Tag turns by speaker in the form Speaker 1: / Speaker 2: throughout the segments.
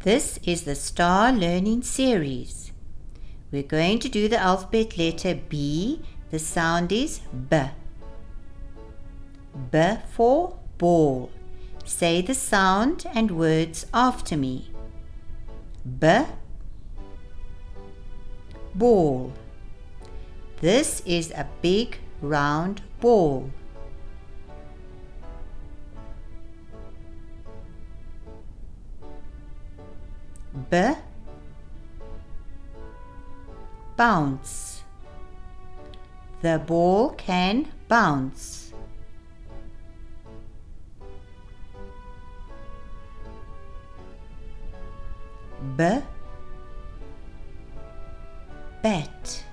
Speaker 1: This is the Star Learning Series. We're going to do the alphabet letter B. The sound is B. B for ball. Say the sound and words after me. B. Ball. This is a big round ball. B. Bounce. The ball can bounce. B. Bat.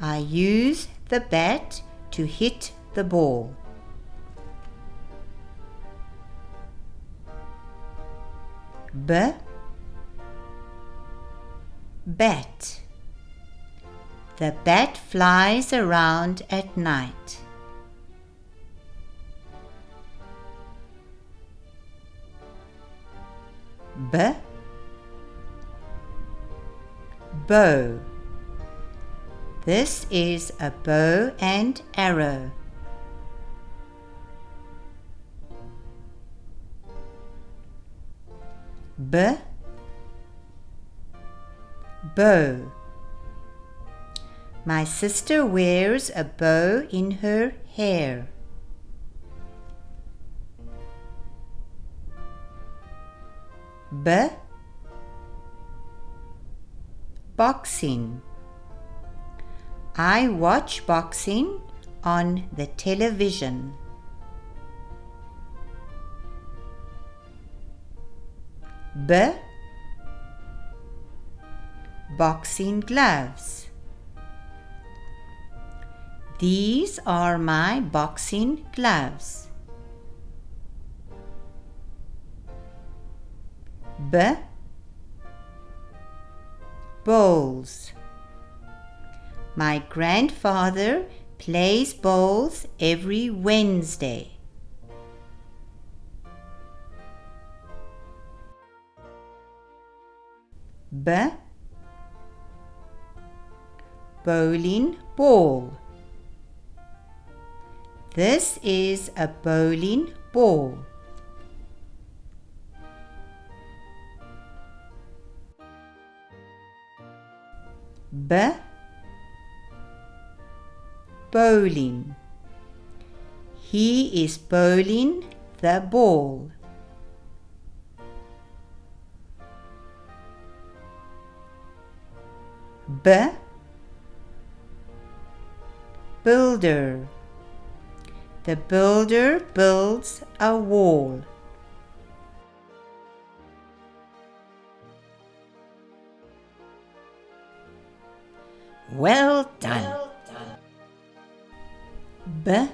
Speaker 1: I use the bat to hit the ball. B. Bat. The bat flies around at night. B. Bow. This is a bow and arrow. B. Bow. My sister wears a bow in her hair. B. Boxing. I watch boxing on the television. B. Boxing gloves. These are my boxing gloves. B. Bowls. My grandfather plays bowls every Wednesday. B. Bowling ball. This is a bowling ball. B. Bowling. He is bowling the ball. B. Builder. The builder builds a wall. Well done. B.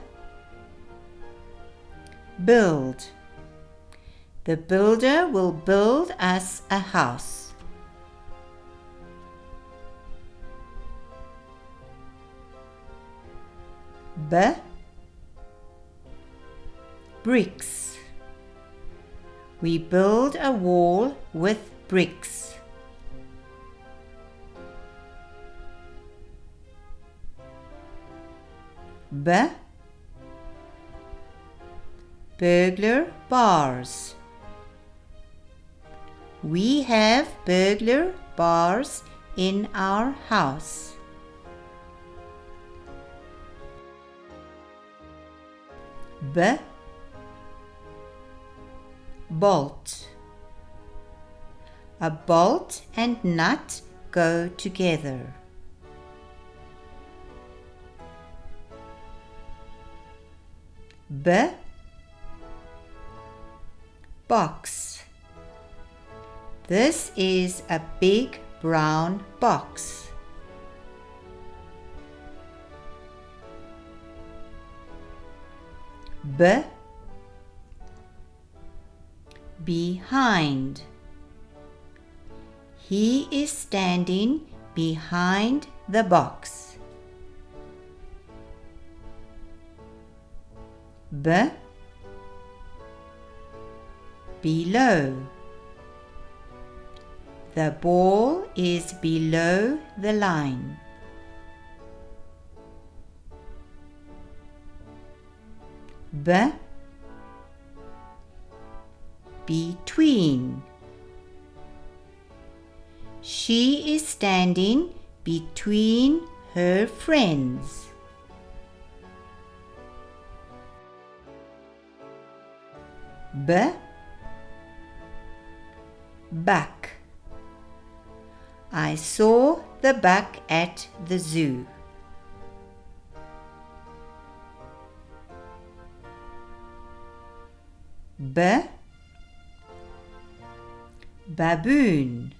Speaker 1: Build. The builder will build us a house. B. Bricks. We build a wall with bricks. B. Burglar bars. We have burglar bars in our house. B. Bolt. A bolt and nut go together. B. Box. This is a big brown box. B. Behind. He is standing behind the box. B. Below. The ball is below the line. B. Between. She is standing between her friends. B. Buck. I saw the buck at the zoo. B. Baboon.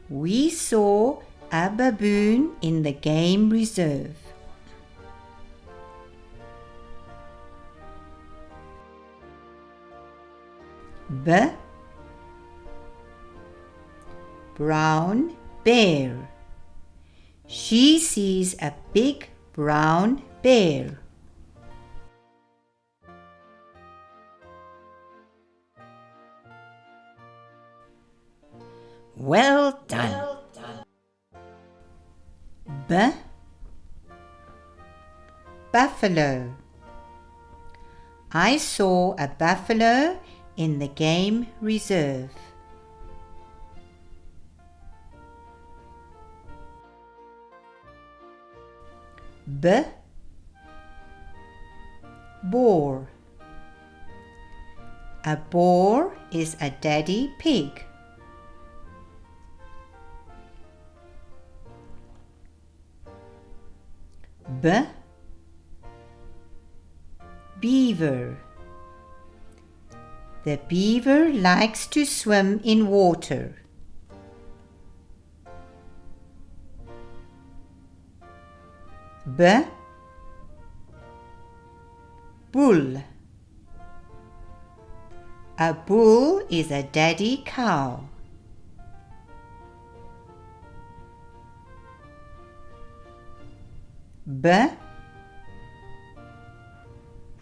Speaker 1: We saw a baboon in the game reserve. B. Brown bear. She sees a big brown bear. Well done. B. Buffalo. I saw a buffalo in the game reserve. B. Boar. A boar is a daddy pig. B. Beaver. The beaver likes to swim in water. B. Bull. A bull is a daddy cow. B.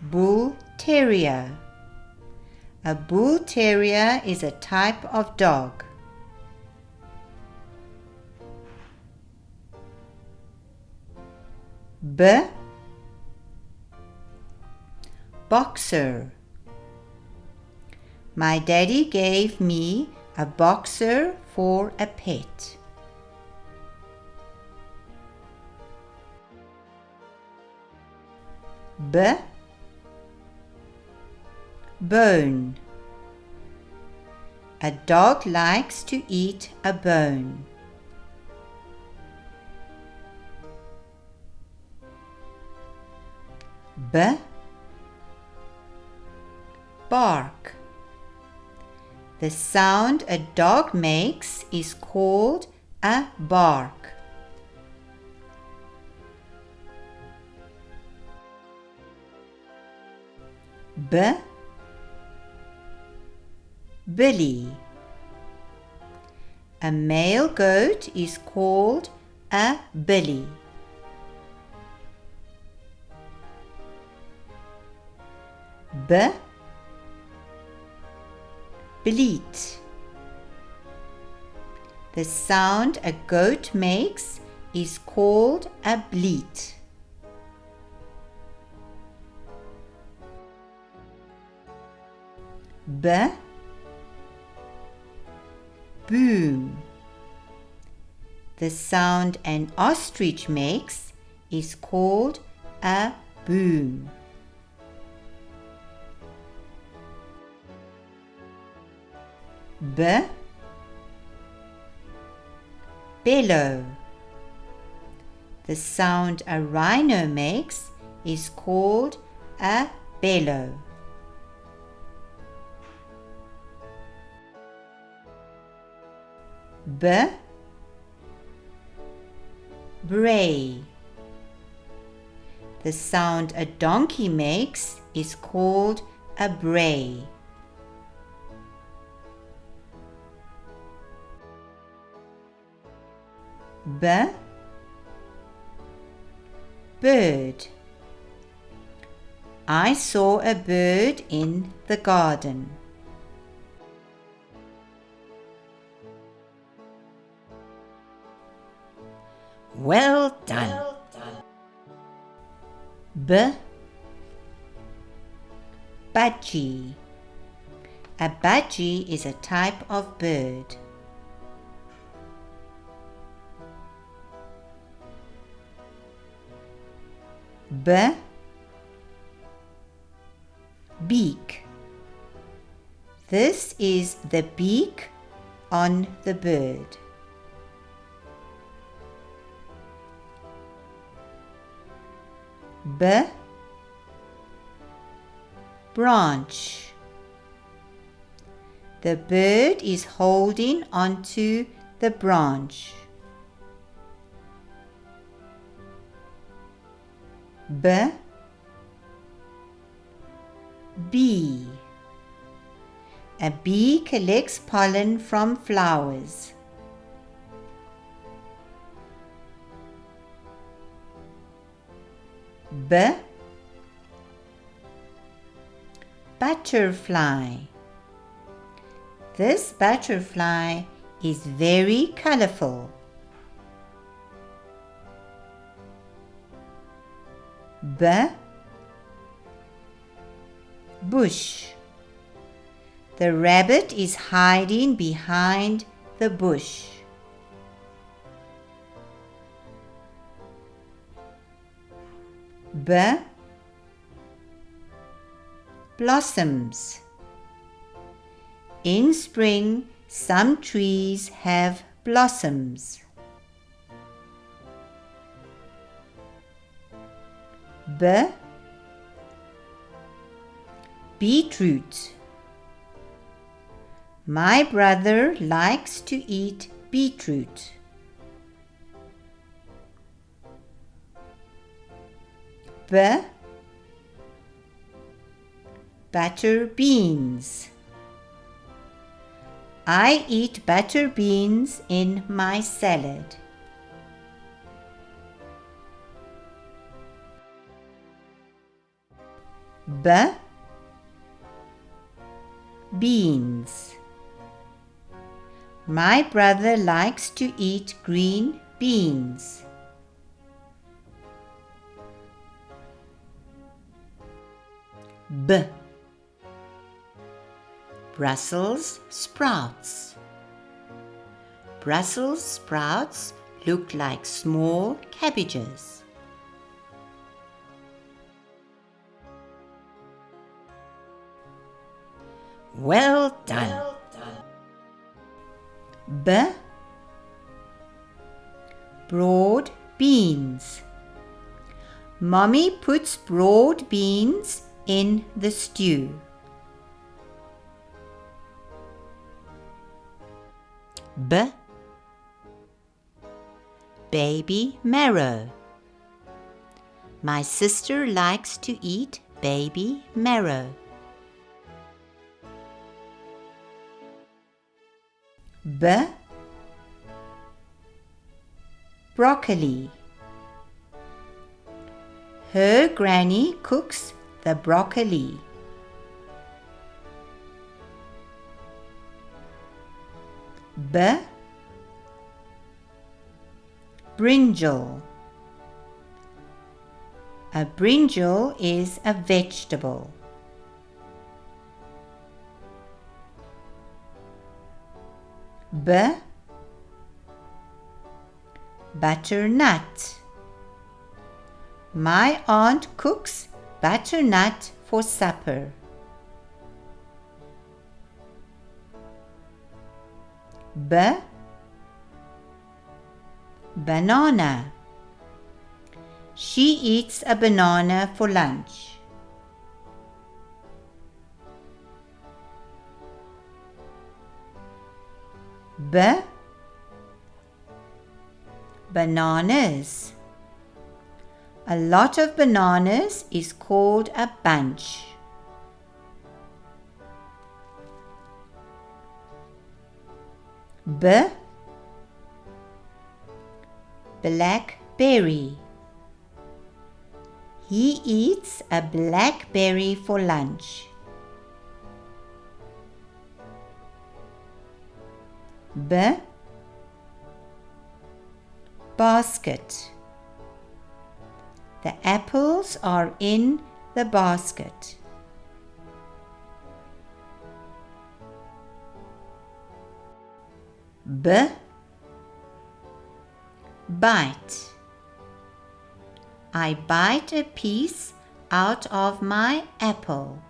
Speaker 1: Bull terrier. A bull terrier is a type of dog. B. Boxer. My daddy gave me a boxer for a pet. B. Bone. A dog likes to eat a bone. B. Bark. The sound a dog makes is called a bark. B. Billy. A male goat is called a billy. B. Bleat. The sound a goat makes is called a bleat. B. Boom. The sound an ostrich makes is called a boom. B. Bellow. The sound a rhino makes is called a bellow. B. Bray. The sound a donkey makes is called a bray. B. Bird. I saw a bird in the garden. Well done. B. Budgie. A budgie is a type of bird. B. Beak. This is the beak on the bird. B. Branch. The bird is holding onto the branch. B. Bee. A bee collects pollen from flowers. B. Butterfly. This butterfly is very colorful. B. Bush. The rabbit is hiding behind the bush. B. Blossoms. In spring, some trees have blossoms. B. Beetroot. My brother likes to eat beetroot. B. Butter beans. I eat butter beans in my salad. B. Beans. My brother likes to eat green beans. B. Brussels sprouts. Brussels sprouts look like small cabbages. Well done. B. Broad beans. Mommy puts broad beans in the stew. B. Baby marrow. My sister likes to eat baby marrow. B. Broccoli. Her granny cooks the broccoli. B. Brinjal. A brinjal is a vegetable. B. Butternut. My aunt cooks butternut for supper. B. Banana. She eats a banana for lunch. B. Bananas. A lot of bananas is called a bunch. B. Blackberry. He eats a blackberry for lunch. B. basket. The apples are in the basket. B, bite. I bite a piece out of my apple.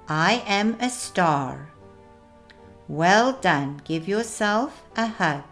Speaker 1: I am a star. Well done. Give yourself a hug.